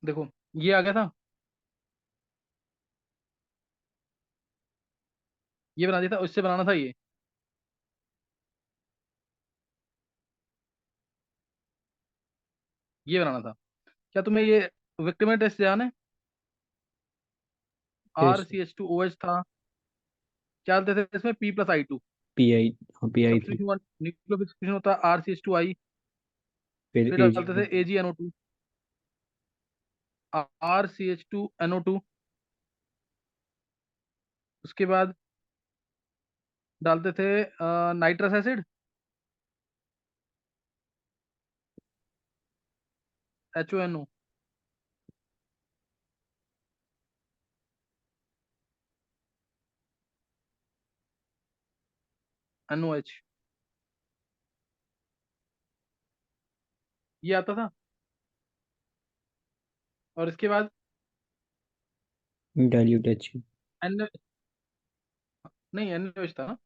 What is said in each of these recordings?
देखो, ये आ गया था, ये बना दिया था, उससे बनाना था ये बनाना था। क्या तुम्हें ये विक्टिम टेस्ट ध्यान है? यस। RCH2OH था, क्या डालते थे इसमें? P+I2। P I. हाँ, पी आई थी। सब्स्टिट्यूशन न्यूक्लियोफिलिकेशन होता है RCH2I। फिर फिर ए जी डालते एन ओ थे AgNO2, RCH2NO2। उसके बाद डालते थे नाइट्रस एसिड, HONO। NOH, ये आता था। और इसके बाद डाइल्यूट एच। एन, नहीं NOH था ना।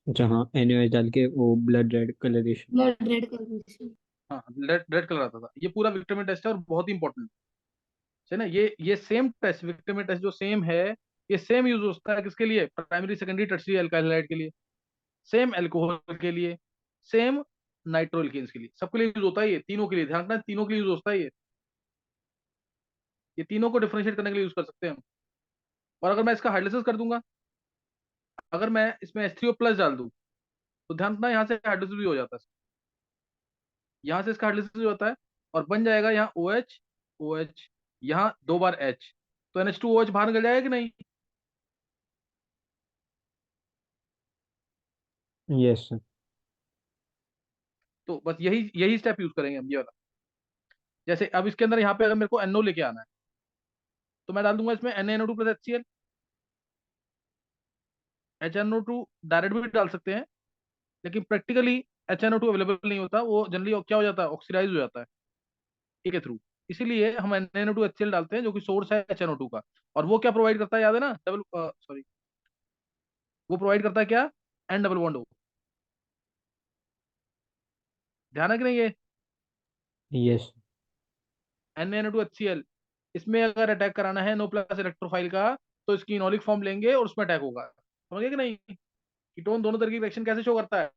जहाँ NaOH डाल के वो blood red colouration. Blood red colour. हाँ, रेड रेड कलर आता था। ये पूरा विक्टिम टेस्ट है और बहुत ही इंपॉर्टेंट है ना। ये सेम टेस्ट, विक्टिम टेस्ट जो सेम है, ये सेम यूज होता है किसके लिए? Primary secondary tertiary alkyl halide के लिए, सेम अल्कोहल के लिए, सेम नाइट्रोइल्केन्स के लिए, सबके लिए यूज होता है। ये तीनों के लिए ध्यान रखना, तीनों के लिए यूज होता है ये तीनों को डिफरेंशिएट करने के लिए यूज कर सकते हैं हम। और अगर मैं इसका हाइड्रोलिसिस कर दूंगा, अगर मैं इसमें H3O+ डाल दूं, तो ध्यान रखना यहाँ से हाइड्रोलिसिस भी हो जाता है। यहाँ से इसका हाइड्रोलिसिस हो जाता है और बन जाएगा यहाँ OH, यहाँ दो बार H, तो NH2OH बाहर निकल जाएगा कि नहीं? Yes sir. तो बस यही यही स्टेप यूज करेंगे हम, ये वाला। जैसे अब इसके अंदर यहाँ पे अगर मेरे को NO लेके आना है, तो मैं डाल दूंगा इसमें NaNO2+HCl। HNO2 डायरेक्ट भी डाल सकते हैं, लेकिन प्रैक्टिकली HNO2 अवेलेबल नहीं होता, वो जनरली क्या हो जाता है, ऑक्सीडाइज हो जाता है ए के थ्रू। इसीलिए हम NaNO2HCl डालते हैं, जो कि सोर्स है HNO2 का। और वो क्या प्रोवाइड करता है, याद है ना? डबल, सॉरी, वो प्रोवाइड करता है क्या? N double bond O। ध्यान है कि नहीं ये? यस। NaNO2HCl, इसमें अगर अटैक कराना है NO+ इलेक्ट्रोफाइल का, तो इसकी इनोलिक फॉर्म लेंगे और उसमें अटैक होगा। समझ गए कि नहीं? कीटोन दोनों तरह की रिएक्शन कैसे शो करता है?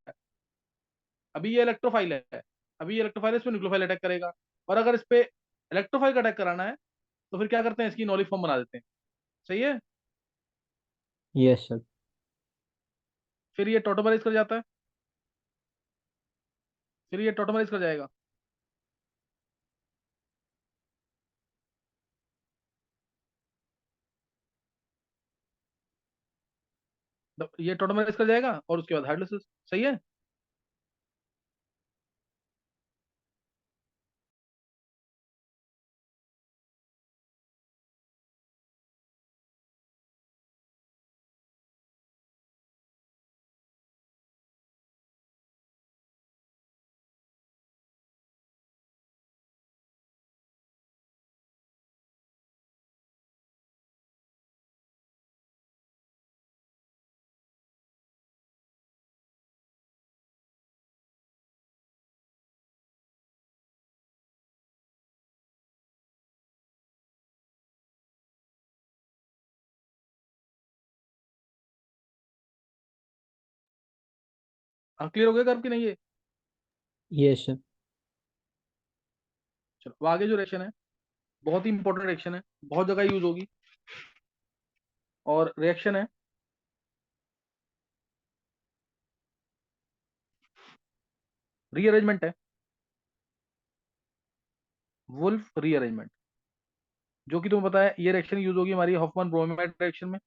अभी ये इलेक्ट्रोफाइल है, अभी ये इलेक्ट्रोफाइल है, इस पे न्यूक्लियोफाइल अटैक करेगा। और अगर इस पे इलेक्ट्रोफाइल का अटैक कराना है, तो फिर क्या करते हैं, इसकी इनोलिक फॉर्म बना देते हैं। सही है? Yes sir. फिर ये टोटोमराइज कर जाता है, फिर ये टोटोमराइज कर जाएगा। ये टोटोमराइज कर जाएगा और उसके बाद हाइड्रोलिसिस। सही है? हाँ, क्लियर हो गया कर्व की नहीं ये? Yes sir. चलो, वो आगे जो रिएक्शन है, बहुत ही इंपॉर्टेंट रिएक्शन है, बहुत जगह यूज होगी। और रिएक्शन है, रीअरेंजमेंट है, वुल्फ रीअरेंजमेंट। जो कि तुम्हें पता है, ये रिएक्शन यूज होगी हमारी हॉफमैन ब्रोमेमाइड रिएक्शन में।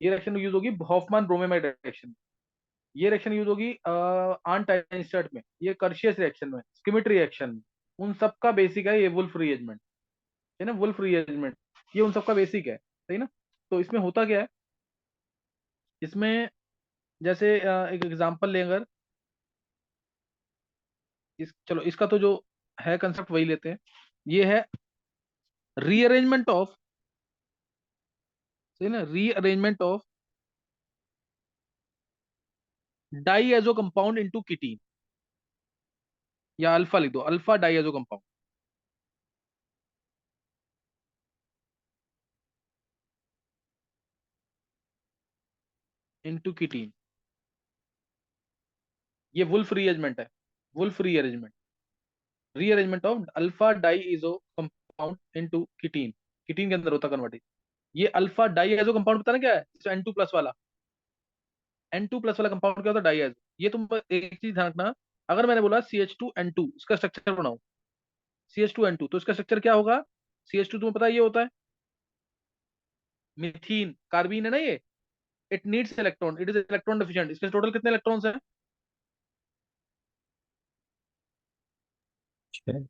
ये रिएक्शन यूज होगी हॉफमैन ब्रोमेमाइड रिएक्शन। ये रिएक्शन यूज होगी आनटाइंस्टार्ट में, ये कर्शियस रिएक्शन में, स्किमिट रिएक्शन में। उन सब का बेसिक है ये वुल्फ रीअरेंजमेंट, है ना, वुल्फ रीअरेंजमेंट। ये उन सब का बेसिक है, सही ना? तो इसमें होता क्या है, इसमें जैसे एक एग्जांपल लें अगर, चलो इसका तो जो है कंसेप्ट वही लेते हैं। ये है रीअरेंजमेंट ऑफ, सही ना, rearrangement of diazo compound into ketene, या अल्फा लिख दो, alpha diazo compound. Into ketene. ये वुल्फ रीअरेंजमेंट है, Wolff rearrangement, rearrangement of alpha diazo compound into ketene. Ketene के अंदर होता कन्वर्ट। ये अल्फा डाई एजो कंपाउंड पता ना क्या है, N2+ वाला, N2+ वाला कंपाउंड क्या होता है, डाई एजो। ये तुम एक चीज ध्यान रखना, अगर मैंने बोला CH2N2 इसका स्ट्रक्चर बनाओ, CH2N2 तो इसका स्ट्रक्चर क्या होगा। CH2 तुम्हें पता है ये होता है मिथीन कार्बीन है ना ये। It needs electron, it is electron deficient. इसके टोटल कितने इलेक्ट्रॉन्स हैं। 6।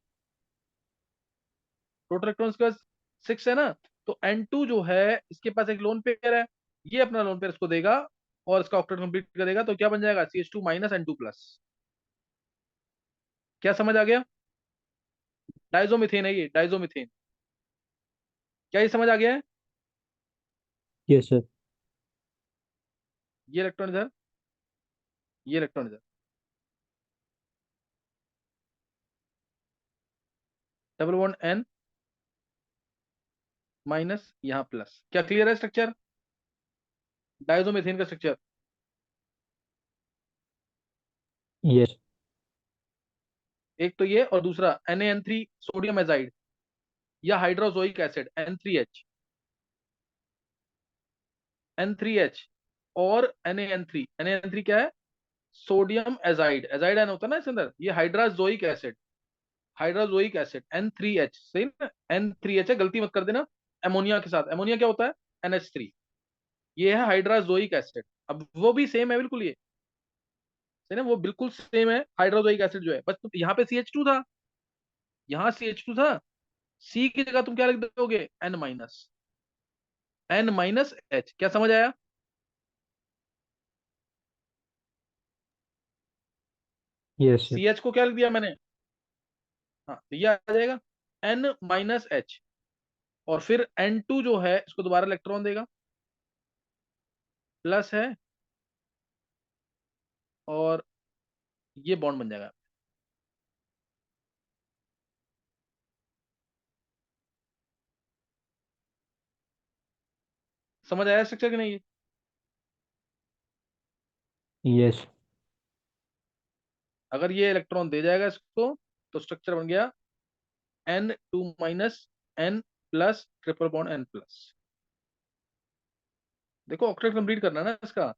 टोटल इलेक्ट्रॉन्स का 6 है ना। तो N2 जो है इसके पास एक लोन पेयर है, ये अपना लोन पेयर इसको देगा और इसका ऑक्टेट कंप्लीट करेगा, तो क्या बन जाएगा CH2 - N2+। क्या समझ आ गया। डाइजोमिथेन है ये, डाइजोमिथेन। क्या ये समझ आ गया है। Yes sir. ये इलेक्ट्रॉन इधर, ये इलेक्ट्रॉन इधर, डबल बॉन्ड N माइनस यहाँ प्लस। क्या क्लियर है स्ट्रक्चर, डाइजोमिथेन का स्ट्रक्चर। यस। एक तो ये और दूसरा Na3 सोडियम एजाइड या हाइड्रोजोइक एसिड N3H, N3H और Na3 क्या है, सोडियम एजाइड, एजाइड एन होता है ना इसके अंदर, ये hydrazoic acid, hydrazoic acid N3H, सही ना। N3H है, गलती मत कर देना अमोनिया के साथ। अमोनिया क्या होता है, NH3। ये है हाइड्राजोइक एसिड। अब वो भी सेम है बिल्कुल, ये सही ना, वो बिल्कुल सेम है हाइड्रोजोइक एसिड जो है, बस यहाँ पे CH2 था, यहाँ CH2 था। सी की जगह तुम क्या लिख दोगे, N-H। क्या समझ आया। Yes sir. सी एच को क्या लिख दिया मैंने, हाँ तो ये आ जाएगा N-H। और फिर N2 जो है इसको दोबारा इलेक्ट्रॉन देगा, प्लस है, और ये बॉन्ड बन जाएगा। समझ आया स्ट्रक्चर कि नहीं। यस। अगर ये इलेक्ट्रॉन दे जाएगा इसको, तो स्ट्रक्चर बन गया N2 - N+ triple bond N+। देखो ऑक्टेट कंप्लीट करना है ना इसका।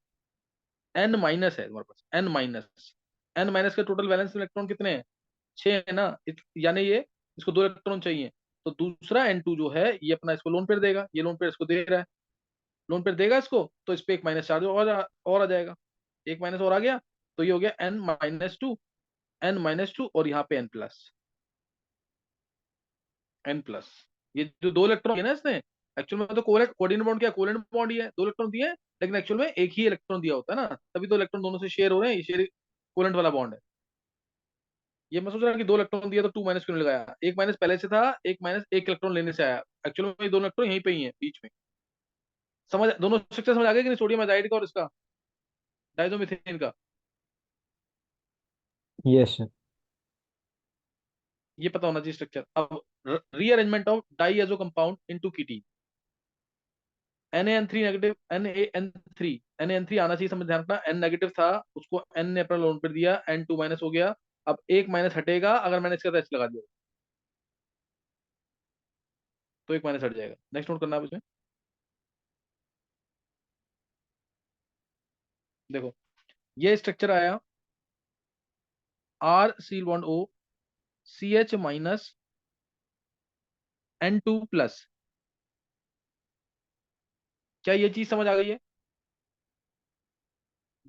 N- है तुम्हारे पास, N- के टोटल वैलेंस इलेक्ट्रॉन कितने हैं, 6 है ना। यानी ये इसको 2 इलेक्ट्रॉन चाहिए, तो दूसरा N2 जो है ये अपना इसको लोन पेयर देगा, ये लोन पेयर इसको दे रहा है, लोन पेयर देगा इसको, तो इस पे एक माइनस चार्ज और आ जाएगा, एक माइनस और आ गया, तो ये हो गया N-2, N-2 और यहाँ पे N+। ये जो 2 इलेक्ट्रॉन है ना इसने, एक्चुअल में तो कोऑर्डिनेट बॉन्ड, क्या कोवलेंट बॉन्ड ही है, 2 इलेक्ट्रॉन दिए हैं, लेकिन एक्चुअल में एक ही इलेक्ट्रॉन दिया होता है ना, तभी तो इलेक्ट्रॉन दोनों से शेयर हो रहे हैं, ये शेयर कोवलेंट वाला बॉन्ड है। ये मैं सोच रहा कि 2 इलेक्ट्रॉन दिया तो 2 माइनस क्यों नहीं लगाया, एक माइनस पहले से था, एक माइनस एक इलेक्ट्रॉन लेने से आया, एक्चुअल में ये 2 इलेक्ट्रॉन यहीं पे ही है बीच में। समझ, दोनों स्ट्रक्चर समझ आ गया कि नहीं, सोडियम एजाइड का और इसका डाइजोमिथेन का। Yes sir. ये पता होना चाहिए स्ट्रक्चर। अब rearrangement of diazo compound into ketene. Na3 negative, NaN3, Na3 आना चाहिए, समझ ध्यान रखना, N नेगेटिव था, उसको N ने अपना लोन पर दिया, N2- हो गया। अब एक माइनस हटेगा अगर मैंने इसका H लगा दिया, तो एक माइनस हट जाएगा। नेक्स्ट नोट करना आप इसमें। देखो ये स्ट्रक्चर आया, R सी बॉन्ड O, CH- N2+। क्या ये चीज समझ आ गई है।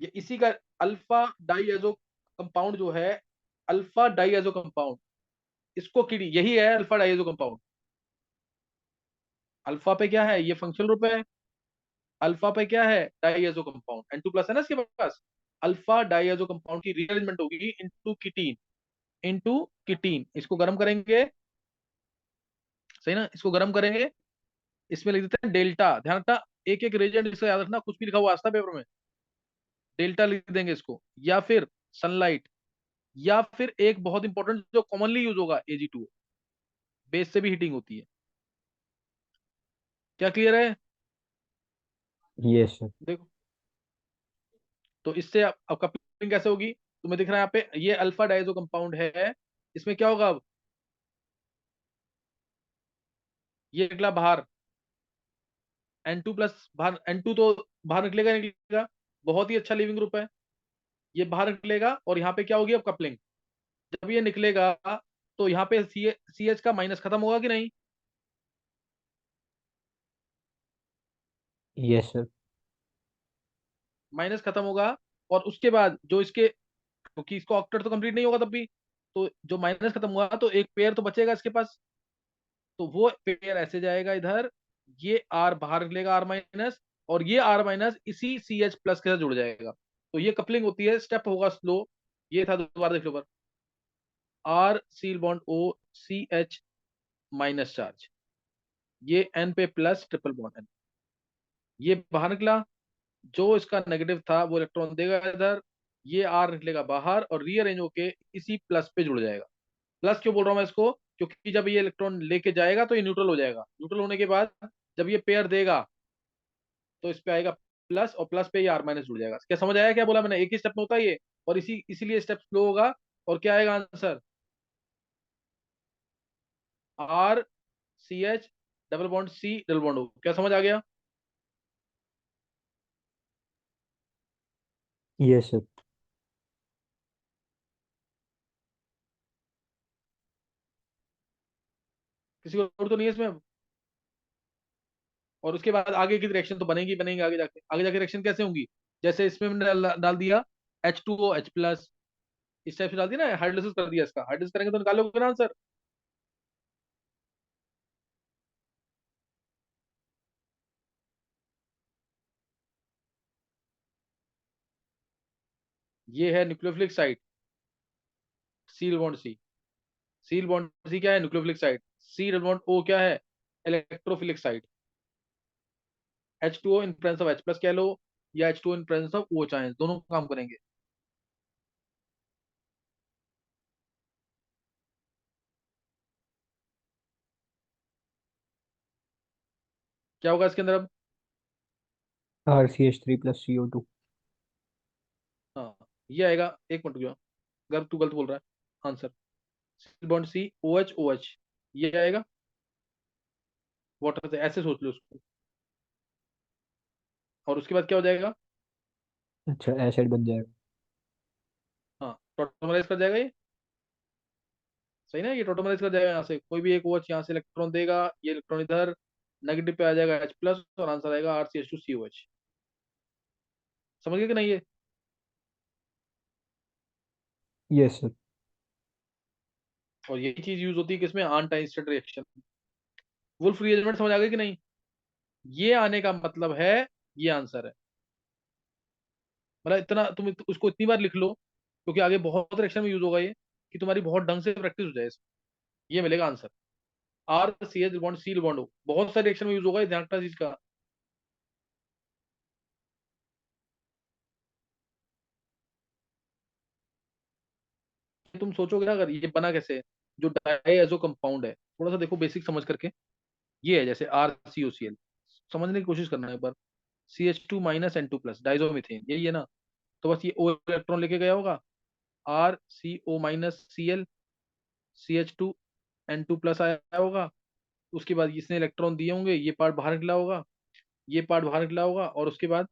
ये इसी का अल्फा डाइएजो कंपाउंड जो है, अल्फा डाइएजो कंपाउंड, इसको किडी, यही है अल्फा डाइएजो कंपाउंड। अल्फा पे क्या है, ये फंक्शनल ग्रुप है। अल्फा पे क्या है, डाइएजो कंपाउंड, N2+ है ना इसके पास। अल्फा डाइएजो कंपाउंड की रीअरेंजमेंट होगी इनटू कीटीन, इनटू कीटीन। इसको गर्म करेंगे, सही ना, इसको गर्म करेंगे, इसमें लिख देते हैं डेल्टा, ध्यान रखना, एक एक रेजेंट इसका याद रखना, कुछ भी लिखा हुआ आता है पेपर में, डेल्टा लिख देंगे इसको, या फिर सनलाइट, या फिर एक बहुत इंपॉर्टेंट जो कॉमनली यूज होगा Ag2, बेस से भी हीटिंग होती है। क्या क्लियर है। Yes sir. देखो तो इससे अब कपलिंग कैसे होगी? तुम्हें दिख रहा है यहाँ पे, ये अल्फा डाइजो कंपाउंड है, इसमें क्या होगा अब, ये निकला बाहर, N2 प्लस बाहर, N2 तो बाहर निकलेगा ही निकलेगा, बहुत ही अच्छा लिविंग ग्रुप है, ये बाहर निकलेगा और यहाँ पे क्या होगी अब कपलिंग, जब ये निकलेगा तो यहाँ पे सी एच का माइनस खत्म होगा कि नहीं? Yes sir. माइनस खत्म होगा, और उसके बाद जो इसके, क्योंकि इसको ऑक्टेट तो कंप्लीट नहीं होगा तब भी, तो जो माइनस खत्म हुआ तो एक पेयर तो बचेगा इसके पास, तो वो पेयर ऐसे जाएगा इधर, ये आर बाहर निकलेगा आर माइनस, और ये आर माइनस इसी सी एच प्लस के साथ जुड़ जाएगा, तो ये कपलिंग होती है, स्टेप होगा स्लो। ये था, दोबारा देख लो पर, R single bond O C H minus charge, ये एन पे प्लस ट्रिपल बॉन्ड एन, ये बाहर निकला, जो इसका नेगेटिव था वो इलेक्ट्रॉन देगा इधर, ये आर निकलेगा बाहर और रीअरेंज होके इसी प्लस पे जुड़ जाएगा। प्लस क्यों बोल रहा हूँ मैं इसको, क्योंकि जब ये इलेक्ट्रॉन लेके जाएगा तो ये न्यूट्रल हो जाएगा, न्यूट्रल होने के बाद जब ये पेयर देगा तो इस पे आएगा प्लस, और प्लस पे ये आर माइनस जुड़ जाएगा। क्या समझ आया क्या बोला मैंने? एक ही स्टेप में होता है ये, और इसीलिए स्टेप स्लो होगा। और क्या आएगा answer, R C H double bond C double bond O. क्या समझ आ गया? Yes sir. किसी को और तो नहीं है इसमें? और उसके बाद आगे की रिएक्शन तो बनेगी बनेगी, आगे जाके रिएक्शन कैसे होंगी, जैसे इसमें हमने डाल दिया H2O H प्लस, इस टाइप से डाल दिया ना, हाइड्रोलिसिस कर दिया, इसका हाइड्रोलिसिस करेंगे तो निकालोगे ना आंसर। ये है nucleophilic site, single bond C, single bond C क्या है, nucleophilic site, C double bond O क्या है, electrophilic site. H2O in presence of H plus कह लो, या H2O in presence of O चाहे, दोनों काम करेंगे। क्या होगा इसके अंदर अब? RCH3+CO2। हाँ, ये आएगा, एक मिनट रुको, अगर तू गलत बोल रहा है answer, single bond C O H O H, ये आएगा वाटर से, ऐसे सोच लो उसको, और उसके बाद क्या हो जाएगा? अच्छा, एसिड बन जाएगा। हाँ, टोटोमराइज कर जाएगा ये, सही ना, ये टोटोमराइज कर जाएगा, यहाँ से कोई भी एक OH यहाँ से इलेक्ट्रॉन देगा, ये इलेक्ट्रॉन इधर नेगेटिव पे आ जाएगा H प्लस, और आंसर आएगा RCH2COH। समझ गए कि नहीं ये? Yes sir. और यही चीज यूज होती है किसमें, आंटाई इंस्टेंट रिएक्शन। वुल्फ रीअरेंजमेंट समझ आ गई कि नहीं? ये आने का मतलब है, ये आंसर है, मतलब इतना तुम उसको इतनी बार लिख लो, क्योंकि आगे बहुत रिएक्शन में यूज होगा ये, कि तुम्हारी बहुत ढंग से प्रैक्टिस हो जाए इसमें, ये मिलेगा answer. R C H bond C bond हो, बहुत सारे रिएक्शन में यूज होगा ये, ध्यान रखना चीज का। तुम सोचोगे ना, अगर ये बना कैसे है, जो डाइएजो कंपाउंड है, थोड़ा सा देखो बेसिक समझ करके, ये है जैसे RCOCl, समझने की कोशिश करना है एक बार, CH2 - N2 प्लस डाइजोमिथेन, यही है ना? तो बस ये O इलेक्ट्रॉन लेके गया होगा, RCO - Cl, CH2 N2 plus आया होगा, उसके बाद इसने इलेक्ट्रॉन दिए होंगे, ये पार्ट बाहर निकला होगा, ये पार्ट बाहर निकला होगा, और उसके बाद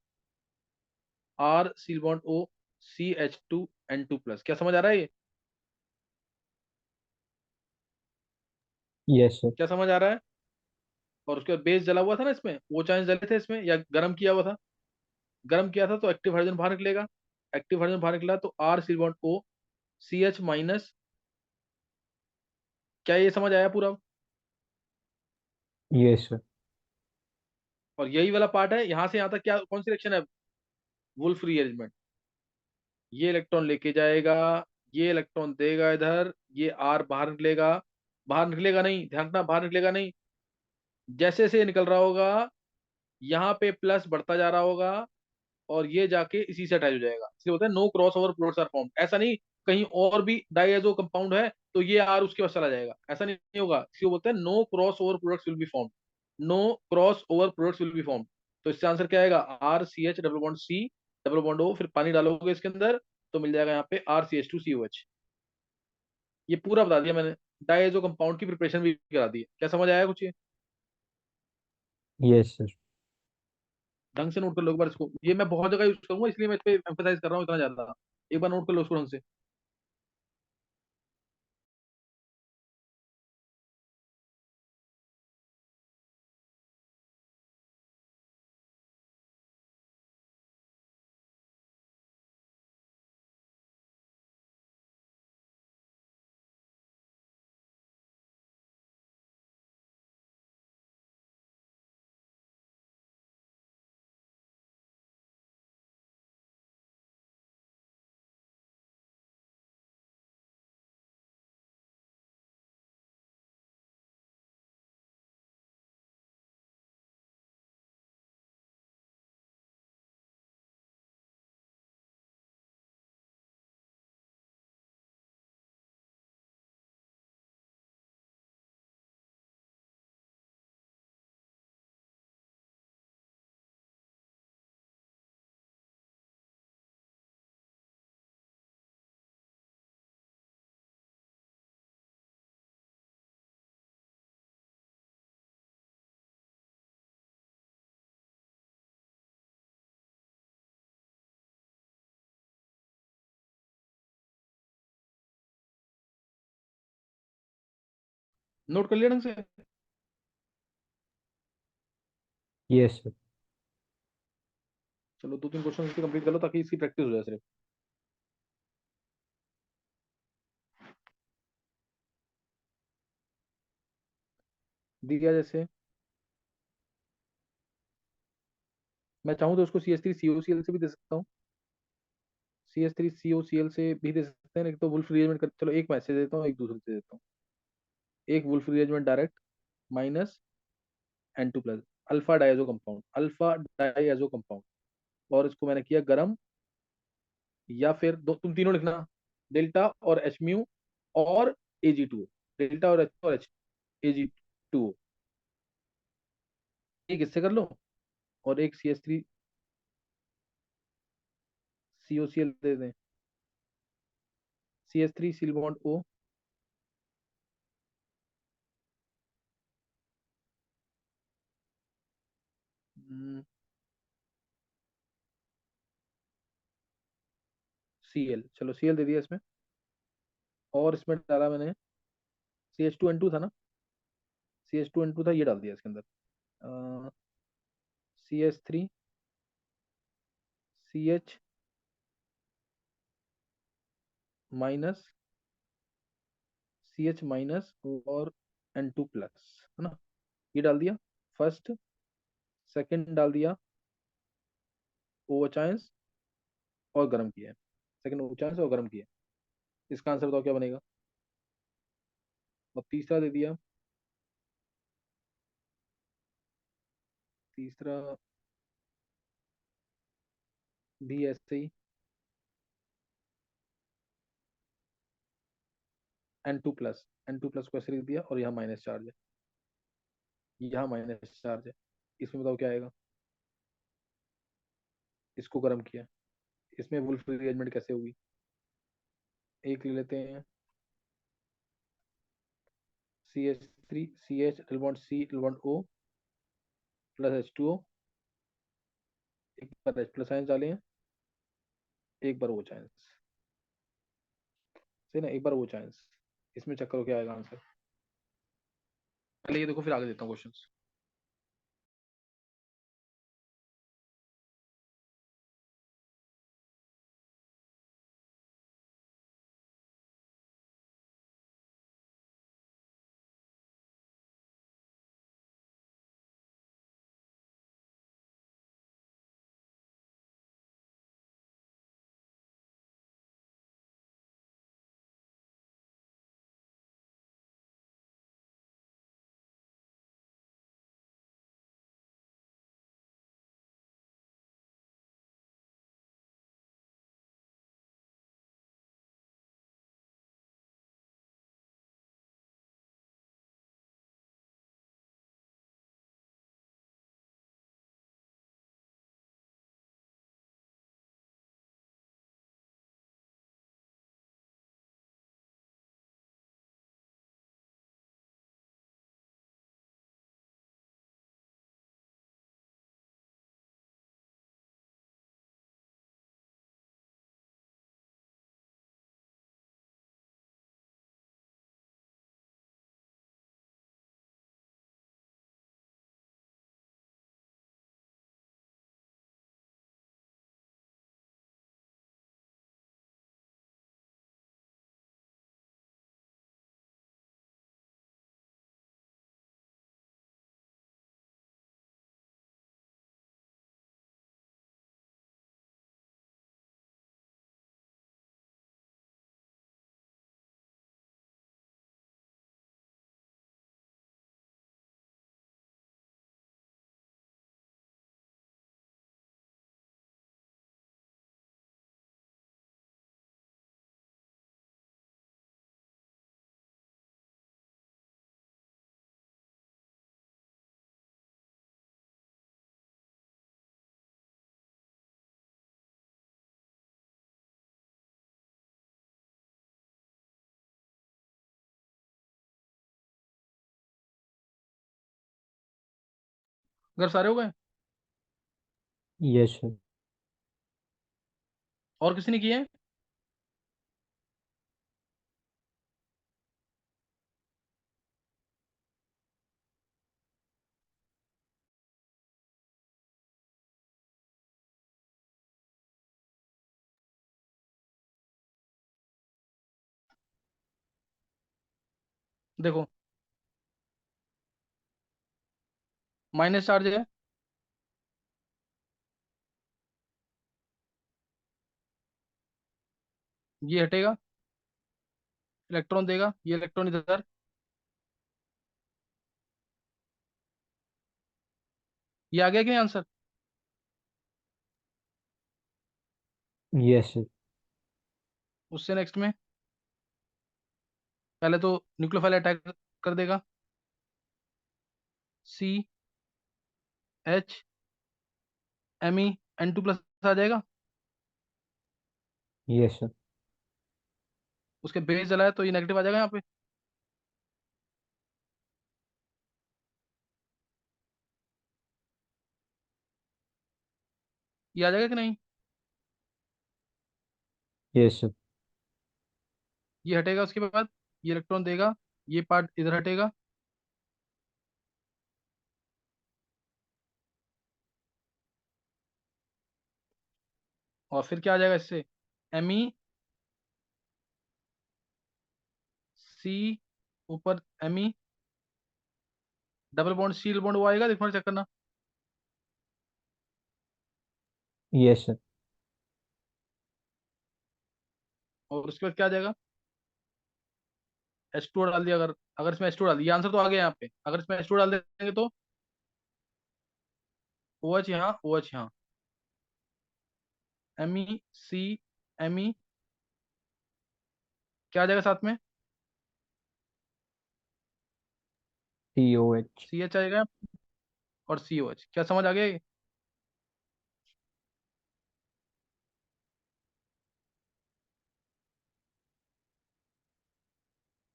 R seal bond O CH2N2 plus. क्या समझ आ रहा है ये? Yes sir. क्या समझ आ रहा है? और उसके बाद बेस जला हुआ था ना इसमें, वो चांस जले थे इसमें, या गर्म किया हुआ था? गर्म किया था तो एक्टिव हाइड्रोजन बाहर निकलेगा, एक्टिव हाइड्रोजन बाहर निकला तो R seal bond O CH minus. क्या ये समझ आया पूरा? Yes sir. और यही वाला पार्ट है, यहाँ से यहाँ तक क्या, कौन सी रिएक्शन है? Wolff rearrangement. ये इलेक्ट्रॉन लेके जाएगा, ये इलेक्ट्रॉन देगा इधर, ये आर बाहर निकलेगा, बाहर निकलेगा नहीं, ध्यान रखना, बाहर निकलेगा नहीं, जैसे से ये निकल रहा होगा, यहाँ पे प्लस बढ़ता जा रहा होगा, और ये जाके इसी से अटैच हो जाएगा, इसलिए बोलते हैं no cross over products are formed. ऐसा नहीं कहीं और भी डाइएजो कंपाउंड है तो ये आर उसके पास चला जाएगा, ऐसा नहीं होगा, इसलिए बोलते हैं no cross over products will be formed, no cross over products will be formed. तो इससे आंसर क्या आएगा, RCH double bond C double bond हो, फिर पानी डालोगे इसके अंदर तो मिल जाएगा यहाँ पे RCH2COH। ये पूरा बता दिया मैंने। डायजो कंपाउंड की प्रिपरेशन भी करा दी है। क्या समझ आया कुछ ये? Yes sir. ढंग से नोट कर लो एक बार इसको, ये मैं बहुत जगह यूज करूंगा इसलिए मैं इस पे एम्फोसाइज कर रहा हूँ इतना ज्यादा। एक बार नोट कर लो उसको ढंग से। नोट कर लिया ढंग से? Yes sir. चलो 2-3 क्वेश्चन इसके कंप्लीट कर लो ताकि इसकी प्रैक्टिस हो जाए सिर्फ। दिया जैसे, मैं चाहूँ तो उसको CH3COCl से भी दे सकता हूँ। CH3COCl से भी दे सकते हैं, लेकिन तो वुल्फ रीअरेंजमेंट कर, चलो एक मैसेज देता हूँ एक दूसरे से देता हूँ। एक Wolff rearrangement direct minus N2 plus, alpha diazo compound. और इसको मैंने किया गर्म, या फिर दो, तुम तीनों लिखना, डेल्टा और एच म्यू और Ag2, डेल्टा और एच Ag2। एक इससे कर लो और एक CH3COCl दे दें। CH3 seal bond O, Cl, चलो Cl दे दिया इसमें। और इसमें डाला मैंने CH2N2 था ना, CH2N2 था, ये डाल दिया इसके अंदर। CH3CH माइनस, CH माइनस और N2 प्लस, है ना? ये डाल दिया फर्स्ट। सेकंड डाल दिया OH आयंस और गर्म किया। सेकंड OH आयंस और गर्म किया। इसका आंसर बताओ क्या बनेगा? और तीसरा दे दिया, तीसरा भी ऐसे ही N2 प्लस, N2 प्लस को ऐसे लिख दिया और यहाँ माइनस चार्ज है, यहाँ माइनस चार्ज है। इसमें बताओ क्या आएगा? इसको गर्म किया, इसमें वुल्फ रीअरेंजमेंट कैसे होगी? एक ले लेते हैं, CH3CH double bond C double bond O plus H2O। एक बार H प्लस आयंस डाले हैं, एक बार OH आयंस, सही ना? एक बार OH आयंस। इसमें चेक करो क्या आएगा आंसर। पहले ये देखो फिर आगे देता हूँ क्वेश्चंस। अगर सारे हो गए। Yes sir. और किसी ने किए हैं? देखो, माइनस चार्ज है, ये हटेगा, इलेक्ट्रॉन देगा, ये इलेक्ट्रॉन इधर। ये आ गया कि नहीं आंसर? Yes sir. उससे नेक्स्ट में पहले तो न्यूक्लियोफाइल अटैक कर देगा। C H M E N2+ आ जाएगा। Yes sir. उसके बेस जला है तो ये नेगेटिव आ जाएगा यहाँ पे। ये आ जाएगा कि नहीं? Yes sir. ये हटेगा उसके बाद, ये इलेक्ट्रॉन देगा, ये पार्ट इधर हटेगा। और फिर क्या आ जाएगा इससे? M E सी, ऊपर M E, double bond seal bond वो आएगा, देखो चेक करना। Yes sir. और उसके बाद क्या आ जाएगा? H2 डाल दिया, अगर अगर इसमें H2 डाल दिया, ये आंसर तो आ गया यहाँ पे। अगर इसमें H2 डाल देंगे तो OH यहाँ, OH यहाँ, M E C M E, क्या आ जाएगा साथ में? COH। CH आएगा और COH। क्या समझ आ गया ये?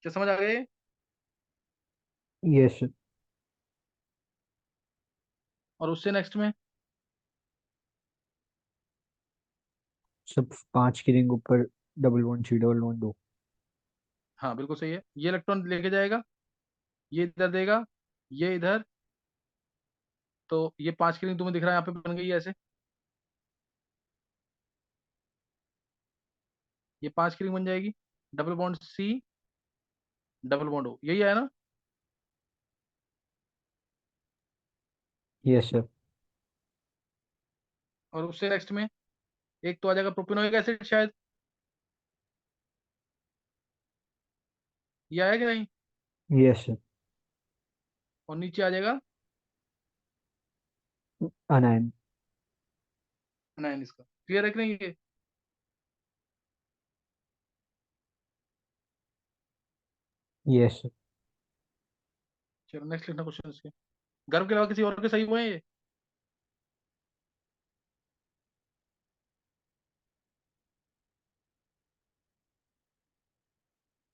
क्या समझ आ गया ये? Yes sir. और उससे नेक्स्ट में, सब 5 की रिंग ऊपर, डबल 1 C डबल 1 2। हाँ बिल्कुल सही है, ये इलेक्ट्रॉन लेके जाएगा, ये इधर देगा, ये इधर। तो ये 5 की रिंग तुम्हें दिख रहा है यहाँ पे बन गई है ऐसे। ये 5 की रिंग बन जाएगी, double bond C, double bond O, यही है ना? Yes sir. और उससे नेक्स्ट में एक तो आ जाएगा प्रोपिनोइक एसिड शायद, ये आया कि नहीं? Yes sir. और नीचे आ जाएगा अनायन। नाइन, इसका क्लियर है कि नहीं ये? Yes sir. चलो नेक्स्ट लिखना क्वेश्चन इसके। गर्भ के अलावा किसी और के सही हुए हैं ये?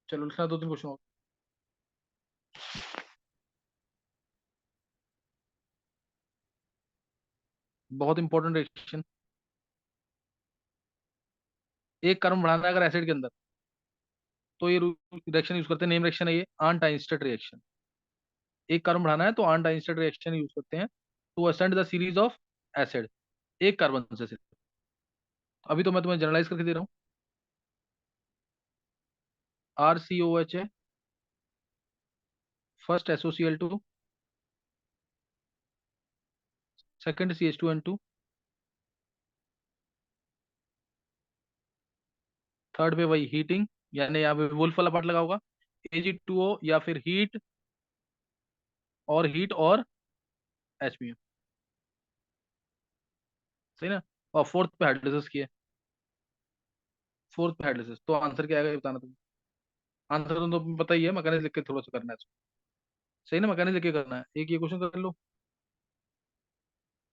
चलो लिखना दो तीन क्वेश्चन और। बहुत इंपॉर्टेंट रिएक्शन। एक कार्बन बढ़ाना है अगर एसिड के अंदर, तो ये रिएक्शन यूज करते हैं, नेम रिएक्शन है ये, आर्नट आइंस्टीन रिएक्शन। एक कार्बन बढ़ाना है तो आर्नट आइंस्टीन रिएक्शन यूज करते हैं to ascend the series of acid, एक कार्बन से सिर्फ। अभी तो मैं तुम्हें जनरलाइज करके दे रहा हूँ। RCOH है, first SOCl2, second CH2N2, third पे वही हीटिंग, यानी यहाँ पे वुल्फ वाला पार्ट लगा होगा, Ag2O, या फिर हीट और HBr। सही ना? और फोर्थ पे हाइड्रोलिसिस की है। फोर्थ पे हाइड्रोलिसिस, तो आंसर क्या आएगा ये बताना तुम। आंसर तो तुम्हें पता ही है, मैकेनिज्म लिख के थोड़ा सा करना है इसको। सही ना? मैकेनिज्म लिख के करना है। एक ये क्वेश्चन कर लो,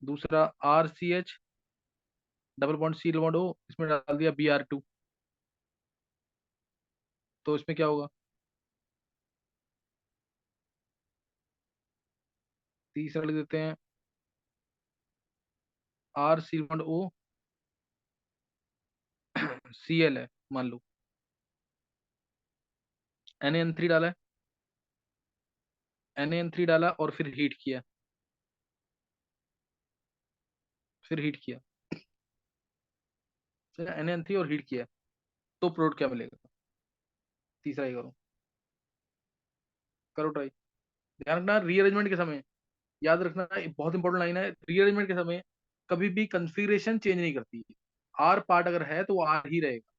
दूसरा RCH double bond C bond O, इसमें डाल दिया Br2, तो इसमें क्या होगा? तीसरा लिख देते हैं R C bond O, C L है मान लो, Na3 डाला है, Na3 डाला और फिर हीट किया, फिर हीट किया, फिर Na3 और हीट किया, तो प्रोडक्ट क्या मिलेगा? तीसरा ही करो, करो ट्राई। ध्यान रखना रीअरेंजमेंट के समय, याद रखना ये बहुत इंपॉर्टेंट लाइन है, रीअरेंजमेंट के समय कभी भी कॉन्फ़िगरेशन चेंज नहीं करती है, आर पार्ट अगर है तो वो आर ही रहेगा।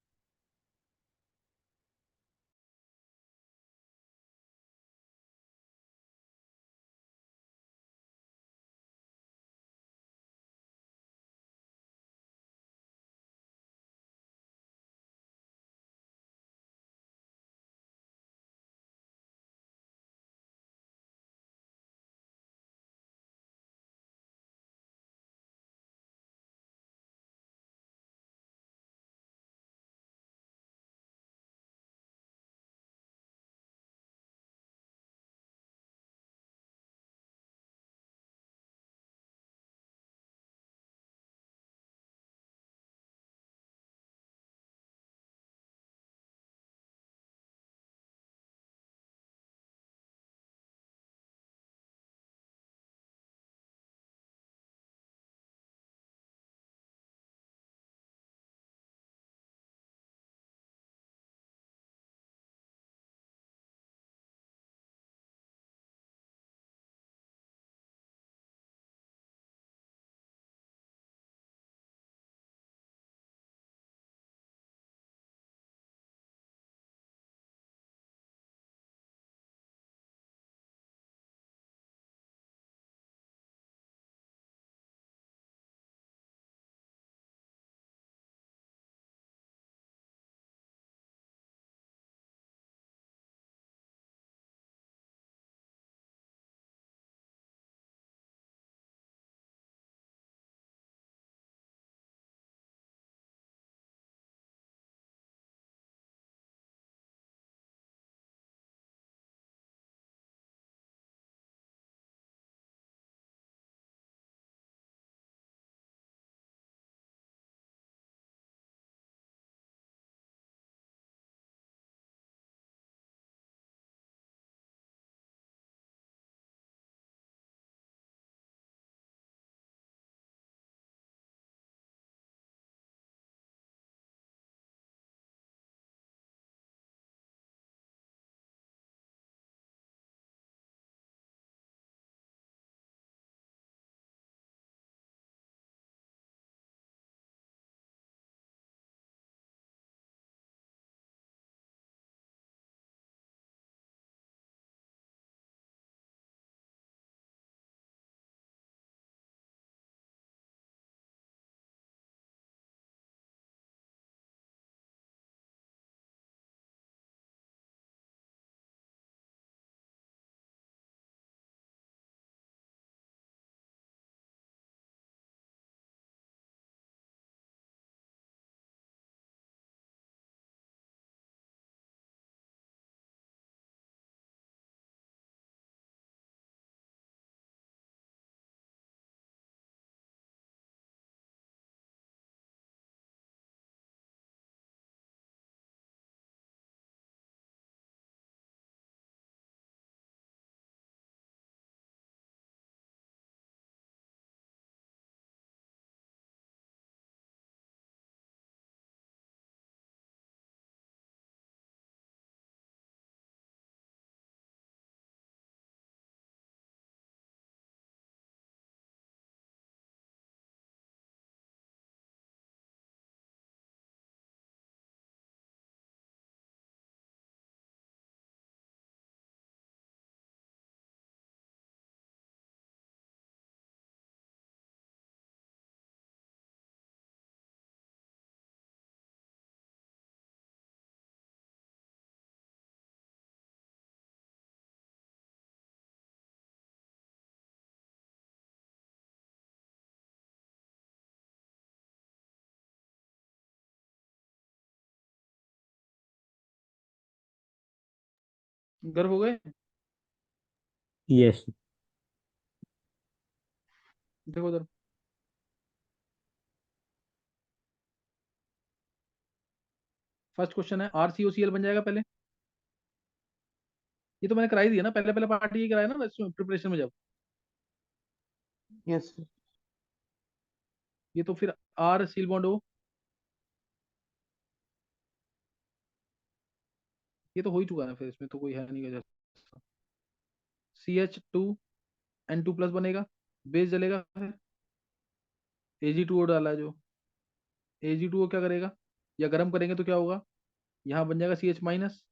गर्व हो गए? यस। देखो उधर, फर्स्ट क्वेश्चन है, आर सी ओ सी एल बन जाएगा पहले। ये तो मैंने कराई दिया ना, पहले पहले पार्ट ये कराया ना प्रिपरेशन में जब। Yes sir. ये तो फिर आर सील बॉन्ड ओ, ये तो हो ही चुका है, फिर इसमें तो कोई है नहीं। CH2 N2 प्लस बनेगा, बेस जलेगा, फिर Ag2O डाला है जो, Ag2O क्या करेगा, या गर्म करेंगे तो क्या होगा, यहाँ बन जाएगा CH-।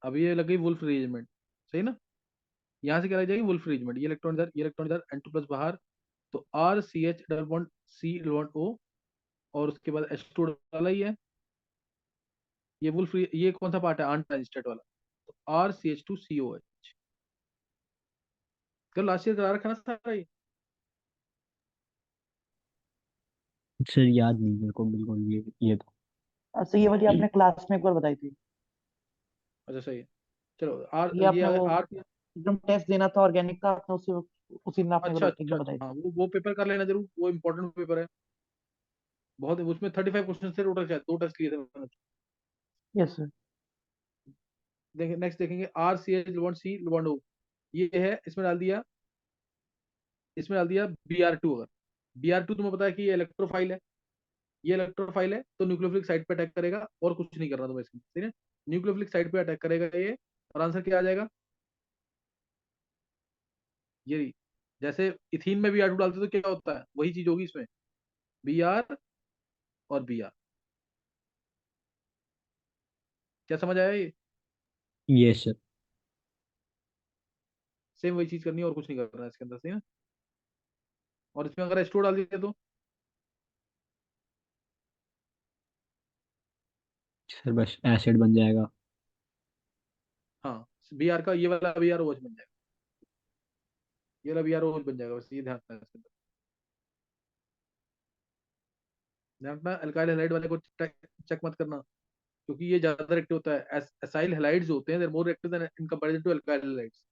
अब ये लग गई वुल्फ रीअरेंजमेंट, सही ना। यहाँ से क्या लग जाएगी, वुल्फ रीअरेंजमेंट, ये इलेक्ट्रॉन इधर N2 प्लस बाहर, तो RCH double bond C double bond O, और उसके बाद H2 डाला ही है। ये वुल्फ, ये कौन सा पार्ट है, अनट्रांजिस्टेड वाला, तो RCH2COH। कल लास्ट ईयर करा रखा ना सारा ये। सर याद नहीं मेरे को बिल्कुल ये तो। अच्छा ये वाली आपने क्लास में एक बार बताई थी। अच्छा सही है। चलो आर, ये ये आपने वो आर। एकदम टेस्ट देना था ऑर्गेनिक का, आपने उसी उसी में आपने अच्छा एक अच्छा बार बताई अच्छा, थी। हाँ वो पेपर कर लेना जरूर, वो इंपॉर्टेंट पेपर है बहुत। उसमें 35 क्वेश्चन थे टोटल, शायद 2 टेस्ट लिए थे मैंने। Yes sir. देखें नेक्स्ट, देखेंगे RCH लुबॉन्ड C लुबॉन्ड O, ये है, इसमें डाल दिया, इसमें डाल दिया Br2। अगर Br2 तुम्हें पता है कि ये इलेक्ट्रोफाइल है, ये इलेक्ट्रोफाइल है, तो न्यूक्लियोफिलिक साइड पे अटैक करेगा, और कुछ नहीं करना तुम्हें इसमें, ठीक है। न्यूक्लियोफिलिक साइड पे अटैक करेगा ये, और आंसर क्या आ जाएगा, ये। जैसे इथीन में Br2 डालते तो क्या होता है, वही चीज होगी इसमें, Br और Br। क्या समझ आया ये, ये सर। सेम वही चीज करनी है, और कुछ नहीं करना है इसके अंदर से ना। और इसमें अगर H2 डाल दिया तो, सर बस एसिड बन जाएगा। हाँ, Br का ये वाला BrOH बन जाएगा, ये वाला BrOH बन जाएगा, बस ये ध्यान रखना है इसके अंदर। ध्यान रखना, अल्काइल हैलाइड वाले को चेक मत करना, क्योंकि ये ज्यादा रिएक्टिव होता है। एसाइल हैलाइड्स होते हैं, they are more reactive than in comparison to alkyl halides,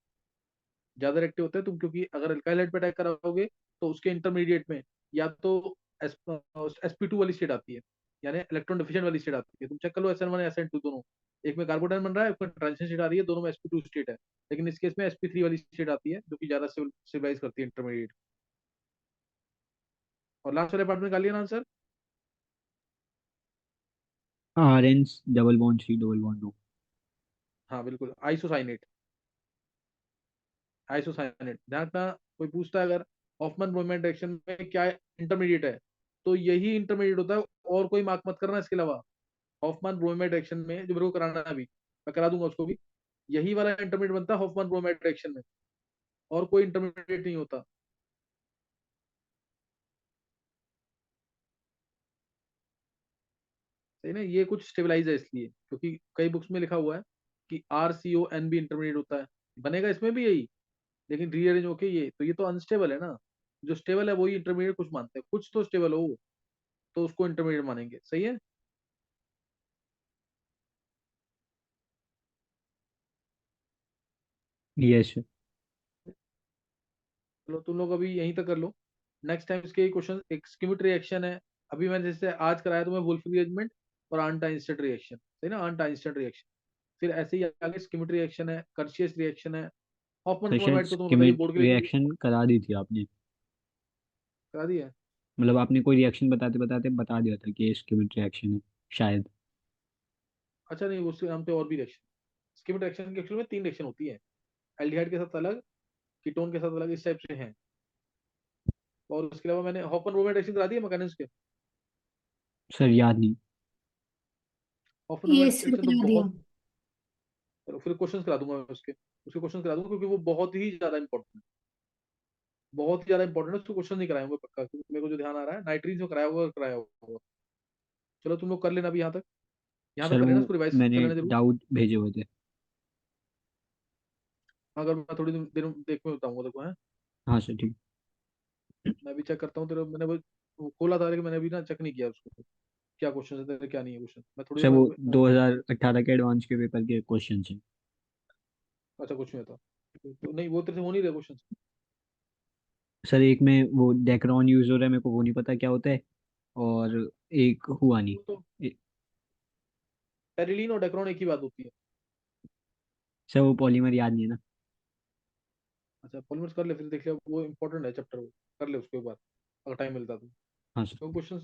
ज्यादा रिएक्टिव होते हैं तुम, क्योंकि अगर अल्काइल हैलाइड पे अटैक कराओगे तो उसके इंटरमीडिएट में या तो sp2 वाली स्टेट आती है, यानी इलेक्ट्रॉन डिफिशिएंट वाली स्टेट आती है। तुम चेक कर लो SN1 SN2 दोनों, एक में कार्बोटाइन बन रहा है, एक में ट्रांजिशन स्टेट आ रही है, दोनों में sp2 स्टेट है। लेकिन इस केस में sp3 वाली स्टेट आती है, जो कि ज्यादा सिविलाइज करती है इंटरमीडिएट। और लास्ट वाले पार्ट में निकालिए ना answer. RN double bond 3 double bond 2। हाँ बिल्कुल, आइसोसाइनेट, आइसोसाइनेट। ध्यान रखना, कोई पूछता है अगर हॉफमैन ब्रोमाइड रिएक्शन में क्या इंटरमीडिएट है, तो यही इंटरमीडिएट होता है, और कोई मार्क मत करना इसके अलावा। हॉफमैन ब्रोमाइड रिएक्शन में जो मेरे को कराना है अभी, मैं करा दूंगा उसको भी, यही वाला इंटरमीडिएट बनता है हॉफमैन ब्रोमाइड रिएक्शन में, और कोई इंटरमीडिएट नहीं होता। सही ना, ये कुछ स्टेबलाइज है इसलिए, क्योंकि कई बुक्स में लिखा हुआ है कि RCON भी इंटरमीडिएट होता है, बनेगा इसमें भी यही, लेकिन रीअरेंज होके ये, तो ये तो अनस्टेबल है ना। जो स्टेबल है वही इंटरमीडिएट कुछ मानते हैं, कुछ तो स्टेबल हो तो उसको इंटरमीडिएट मानेंगे, सही है। ये सर। चलो तुम लोग अभी यहीं तक कर लो, नेक्स्ट टाइम इसके क्वेश्चन, एक स्किमिट रिएक्शन है, अभी मैंने जैसे आज कराया तुम्हें वुल्फ रिएरेंजमेंट और आंट आइंस्टीन रिएक्शन, सही ना, आंट आइंस्टीन रिएक्शन। फिर ऐसे ही आगे स्किमिट रिएक्शन है, कर्शियस रिएक्शन है, हॉफमैन सर शायद ब्रोमाइड तो तुम्हें पता ही, स्किमिट बोर्ड के लिए रिएक्शन करा दी थी आपने। करा दिया है। मतलब आपने कोई रिएक्शन बताते बताते बता दिया था कि ये स्किमिट रिएक्शन है शायद। अच्छा नहीं, उसके नाम पे और भी रिएक्शन, स्किमिट रिएक्शन के एक्चुअल में 3 रिएक्शन होती है, एल्डिहाइड के साथ अलग, कीटोन के साथ अलग, इस टाइप से हैं। और उसके अलावा मैंने हॉफमैन ब्रोमाइड रिएक्शन करा दिया मैकेनिज्म के। सर याद नहीं। हॉफमैन ये ब्रोमाइड सिर रिएक्शन तो करा दिया। बहुत, चलो फिर क्वेश्चंस करा दूंगा मैं उसके, उसके क्वेश्चंस करा दूंगा, क्योंकि वो बहुत ही ज्यादा इंपॉर्टेंट है, बहुत ही ज्यादा इंपॉर्टेंट है, उसको क्वेश्चन नहीं कराए होंगे पक्का, क्योंकि मेरे को जो ध्यान आ रहा है नाइट्रीज में कराया होगा, कराया होगा। चलो तुम लोग कर लेना अभी यहाँ तक, यहाँ तक सर कर वो लेना, उसको रिवाइज कर मैंने लेना जरूर। डाउट भेजे हुए थे। अगर मैं थोड़ी देर में देख में बताऊंगा देखो है, हाँ सर ठीक। मैं भी चेक करता हूँ तेरे, मैंने वो खोला था लेकिन मैंने अभी ना चेक नहीं किया उसको, क्या क्वेश्चन है तेरे, क्या नहीं है क्वेश्चन, मैं थोड़ी सर देर वो में 2018 के एडवांस के पेपर के क्वेश्चन हैं। अच्छा कुछ नहीं होता, तो नहीं वो तेरे से हो नहीं रहे क्वेश्चन। सर एक में वो डेक्रोन यूज हो रहा है, मेरे को वो नहीं पता क्या होता है। और एक हुआ नहीं। वो तो ए- पेरिलीन और डेक्रोन एक ही बात होती है। सर वो पॉलीमर याद नहीं है ना। अच्छा पॉलीमर्स कर ले, फिर देख ले, वो इंपॉर्टेंट है चैप्टर, वो कर ले उसके बाद अगर टाइम मिलता तो। हाँ सर। तो क्वेश्चन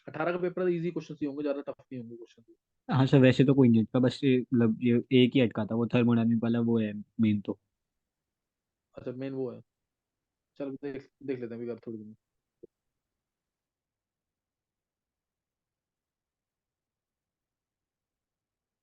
18 का पेपर इजी क्वेश्चन ही होंगे, ज्यादा टफ नहीं होंगे क्वेश्चन। हाँ सर, वैसे तो कोई नहीं अटका, बस मतलब ये एक ही अटका था, वो थर्मोडायनेमिक वाला वो है मेन तो। अच्छा मेन वो है। चल देख देख लेते हैं अभी, कर थोड़ी देर में।